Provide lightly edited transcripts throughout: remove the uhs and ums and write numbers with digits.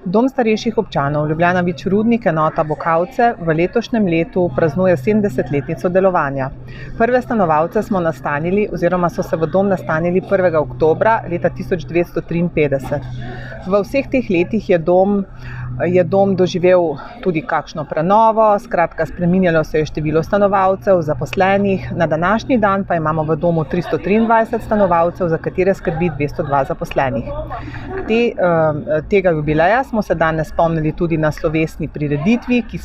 Dom starejših občanov Ljubljana Vič Rudnik, enota Bokavce, v letošnjem letu praznuje 70-letnico delovanja. Prve stanovalce smo nastanili oziroma so se v dom nastanili 1. oktobra leta 1953. V vseh teh letih je dom doživel tudi kakšno prenovo, skratka spreminjalo se je število stanovalcev, zaposlenih. Na današnji dan pa imamo v domu 323 stanovalcev, za katere skrbi 202 zaposlenih. Tega jubileja smo se danes spomnili tudi na slovesni prireditvi, ki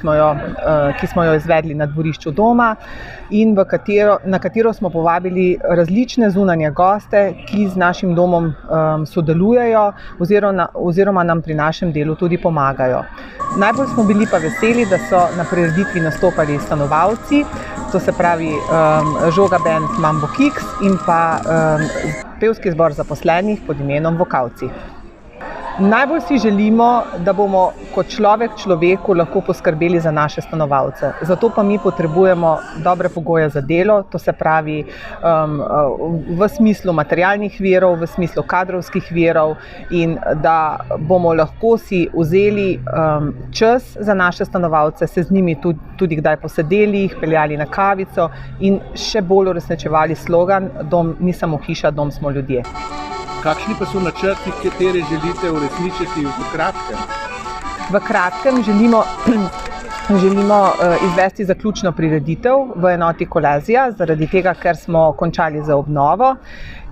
smo jo izvedli na dvorišču doma in na katero smo povabili različne zunanje goste, ki z našim domom sodelujejo oziroma nam pri našem delu tudi pomagajo. Najbolj smo bili pa veseli, da so na prireditvi nastopali stanovalci, to se pravi Žoga band Mambo Kicks in pa pevski zbor zaposlenih pod imenom Vokavci. Najbolj si želimo, da bomo kot človek človeku lahko poskrbeli za naše stanovalce. Zato pa mi potrebujemo dobre pogoje za delo, to se pravi v smislu materialnih virov, v smislu kadrovskih virov in da bomo lahko si vzeli čas za naše stanovalce, se z njimi tudi kdaj posedeli, jih peljali na kavico in še bolj uresničevali slogan: dom ni samo hiša, dom smo ljudje. Kakšni pa so načrti, katere želite uresničiti v kratkem? V kratkem želimo izvesti zaključno prireditev v enoti Kolezija, zaradi tega, ker smo končali z obnovo,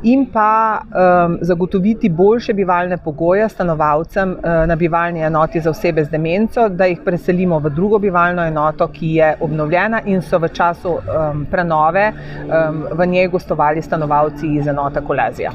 in pa zagotoviti boljše bivalne pogoje stanovalcem na bivalni enoti za osebe z demenco, da jih preselimo v drugo bivalno enoto, ki je obnovljena in so v času prenove v njej gostovali stanovalci iz enote Kolezija.